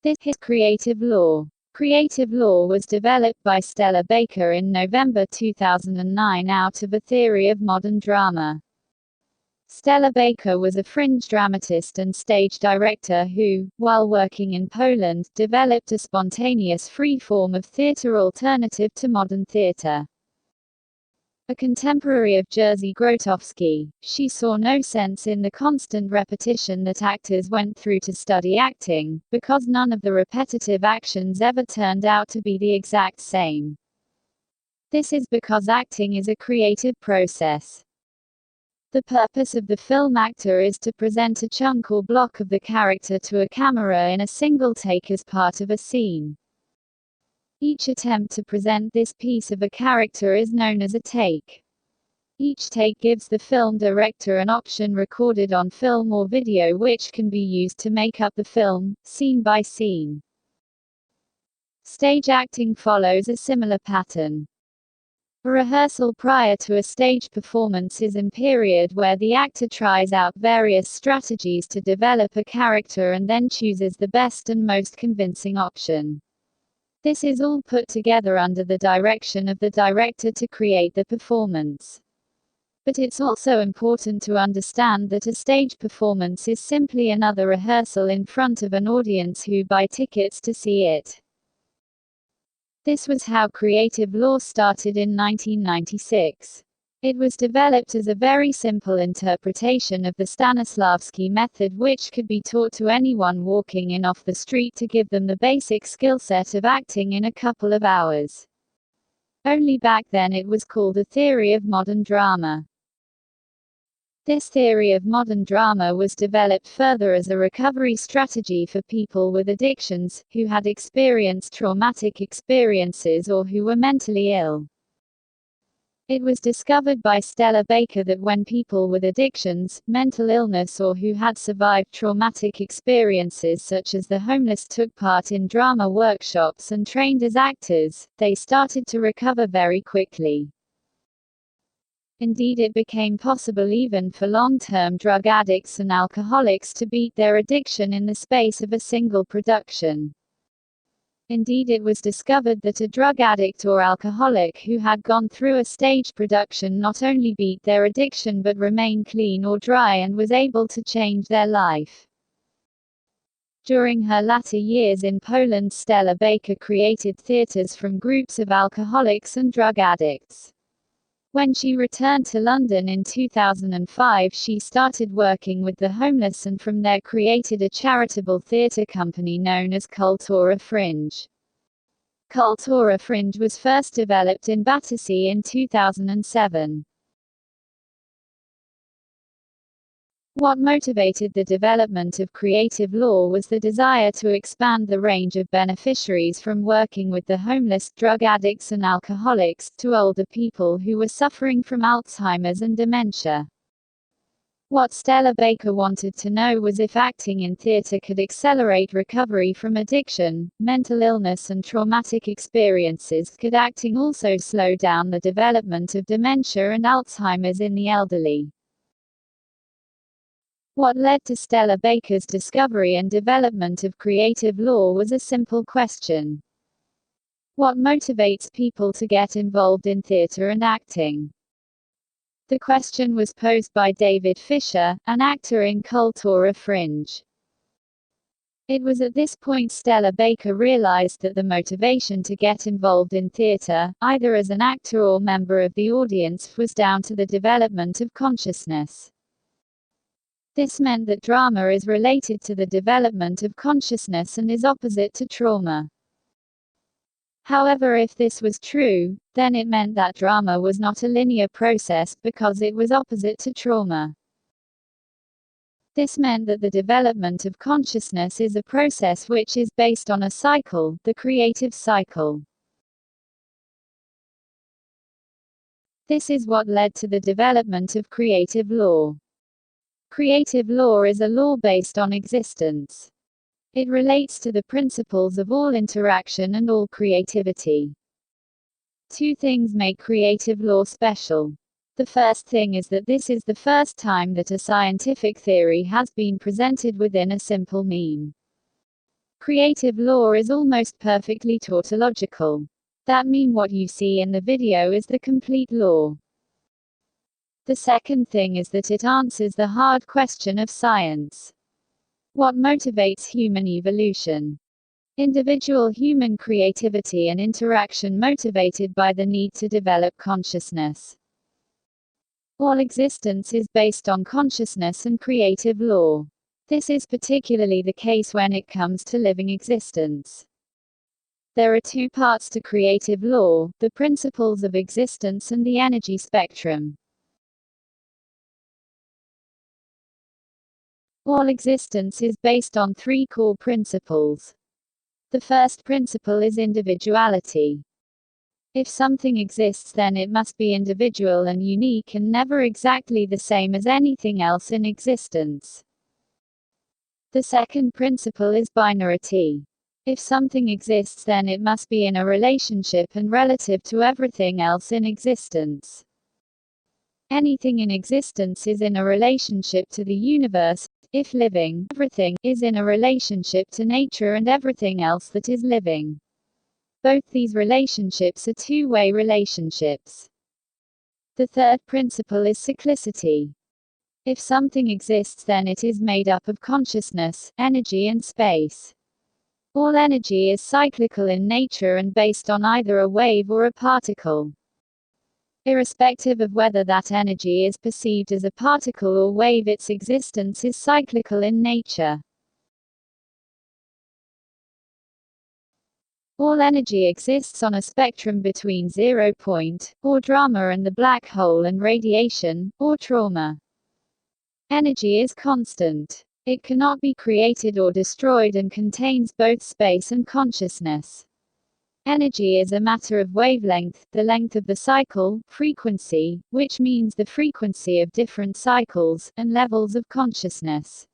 This is creative law. Creative law was developed by Stella Baker in November 2009 out of a theory of modern drama. Stella Baker was a fringe dramatist and stage director who, while working in Poland, developed a spontaneous free form of theatre alternative to modern theatre. A contemporary of Jerzy Grotowski, she saw no sense in the constant repetition that actors went through to study acting, because none of the repetitive actions ever turned out to be the exact same. This is because acting is a creative process. The purpose of the film actor is to present a chunk or block of the character to a camera in a single take as part of a scene. Each attempt to present this piece of a character is known as a take. Each take gives the film director an option recorded on film or video which can be used to make up the film, scene by scene. Stage acting follows a similar pattern. A rehearsal prior to a stage performance is a period where the actor tries out various strategies to develop a character and then chooses the best and most convincing option. This is all put together under the direction of the director to create the performance. But it's also important to understand that a stage performance is simply another rehearsal in front of an audience who buy tickets to see it. This was how creative law started in 1996. It was developed as a very simple interpretation of the Stanislavski method which could be taught to anyone walking in off the street to give them the basic skill set of acting in a couple of hours. Only back then it was called the theory of modern drama. This theory of modern drama was developed further as a recovery strategy for people with addictions, who had experienced traumatic experiences or who were mentally ill. It was discovered by Stella Baker that when people with addictions, mental illness or who had survived traumatic experiences such as the homeless took part in drama workshops and trained as actors, they started to recover very quickly. Indeed, it became possible even for long-term drug addicts and alcoholics to beat their addiction in the space of a single production. Indeed, it was discovered that a drug addict or alcoholic who had gone through a stage production not only beat their addiction but remained clean or dry and was able to change their life. During her latter years in Poland, Stella Baker created theatres from groups of alcoholics and drug addicts. When she returned to London in 2005, she started working with the homeless and from there created a charitable theatre company known as Kultura Fringe. Kultura Fringe was first developed in Battersea in 2007. What motivated the development of creative law was the desire to expand the range of beneficiaries from working with the homeless, drug addicts and alcoholics, to older people who were suffering from Alzheimer's and dementia. What Stella Baker wanted to know was if acting in theatre could accelerate recovery from addiction, mental illness and traumatic experiences. Could acting also slow down the development of dementia and Alzheimer's in the elderly? What led to Stella Baker's discovery and development of creative law was a simple question. What motivates people to get involved in theatre and acting? The question was posed by David Fisher, an actor in Kultura Fringe. It was at this point Stella Baker realized that the motivation to get involved in theatre, either as an actor or member of the audience, was down to the development of consciousness. This meant that drama is related to the development of consciousness and is opposite to trauma. However, if this was true, then it meant that drama was not a linear process because it was opposite to trauma. This meant that the development of consciousness is a process which is based on a cycle, the creative cycle. This is what led to the development of creative law. Creative law is a law based on existence. It relates to the principles of all interaction and all creativity. Two things make creative law special. The first thing is that this is the first time that a scientific theory has been presented within a simple meme. Creative law is almost perfectly tautological. That means what you see in the video is the complete law. The second thing is that it answers the hard question of science. What motivates human evolution? Individual human creativity and interaction motivated by the need to develop consciousness. All existence is based on consciousness and creative law. This is particularly the case when it comes to living existence. There are two parts to creative law: the principles of existence and the energy spectrum. All existence is based on three core principles. The first principle is individuality. If something exists, then it must be individual and unique and never exactly the same as anything else in existence. The second principle is binarity. If something exists, then it must be in a relationship and relative to everything else in existence. Anything in existence is in a relationship to the universe. If living, everything is in a relationship to nature and everything else that is living. Both these relationships are two-way relationships. The third principle is cyclicity. If something exists, then it is made up of consciousness, energy and space. All energy is cyclical in nature and based on either a wave or a particle. Irrespective of whether that energy is perceived as a particle or wave, its existence is cyclical in nature. All energy exists on a spectrum between 0 point, or drama, and the black hole, and radiation, or trauma. Energy is constant. It cannot be created or destroyed and contains both space and consciousness. Energy is a matter of wavelength, the length of the cycle, frequency, which means the frequency of different cycles, and levels of consciousness.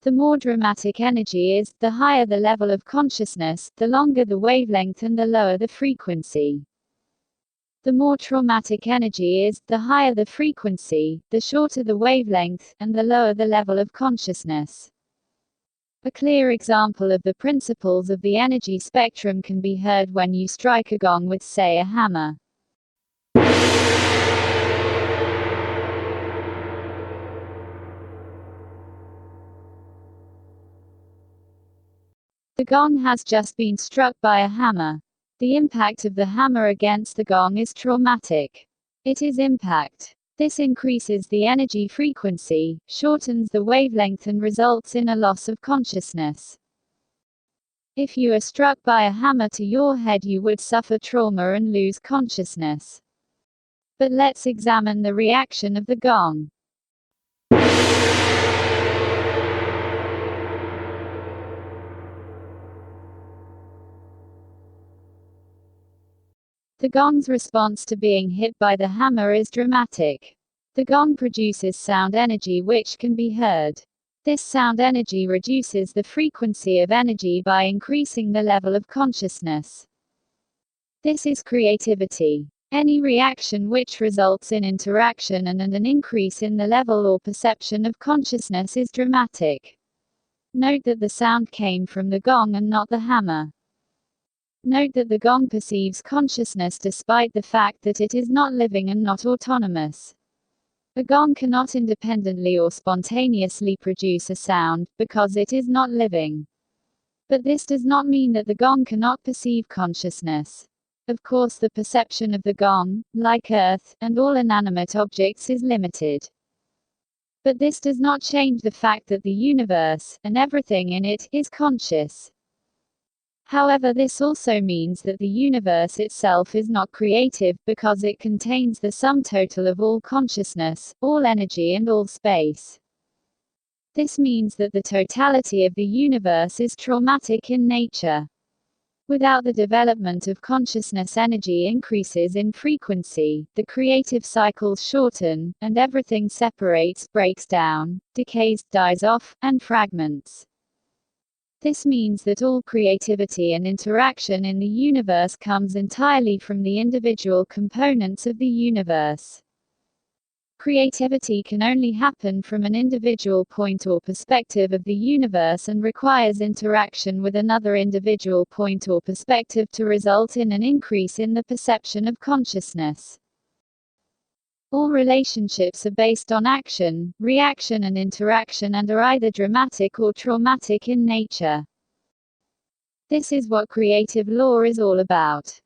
The more dramatic energy is, the higher the level of consciousness, the longer the wavelength and the lower the frequency. The more traumatic energy is, the higher the frequency, the shorter the wavelength, and the lower the level of consciousness. A clear example of the principles of the energy spectrum can be heard when you strike a gong with, say, a hammer. The gong has just been struck by a hammer. The impact of the hammer against the gong is traumatic. It is impact. This increases the energy frequency, shortens the wavelength, and results in a loss of consciousness. If you are struck by a hammer to your head, you would suffer trauma and lose consciousness. But let's examine the reaction of the gong. The gong's response to being hit by the hammer is dramatic. The gong produces sound energy which can be heard. This sound energy reduces the frequency of energy by increasing the level of consciousness. This is creativity. Any reaction which results in interaction and an increase in the level or perception of consciousness is dramatic. Note that the sound came from the gong and not the hammer. Note that the gong perceives consciousness despite the fact that it is not living and not autonomous. A gong cannot independently or spontaneously produce a sound, because it is not living. But this does not mean that the gong cannot perceive consciousness. Of course, the perception of the gong, like Earth, and all inanimate objects, is limited. But this does not change the fact that the universe, and everything in it, is conscious. However, this also means that the universe itself is not creative, because it contains the sum total of all consciousness, all energy and all space. This means that the totality of the universe is traumatic in nature. Without the development of consciousness, energy increases in frequency, the creative cycles shorten, and everything separates, breaks down, decays, dies off, and fragments. This means that all creativity and interaction in the universe comes entirely from the individual components of the universe. Creativity can only happen from an individual point or perspective of the universe and requires interaction with another individual point or perspective to result in an increase in the perception of consciousness. All relationships are based on action, reaction and interaction and are either dramatic or traumatic in nature. This is what creative law is all about.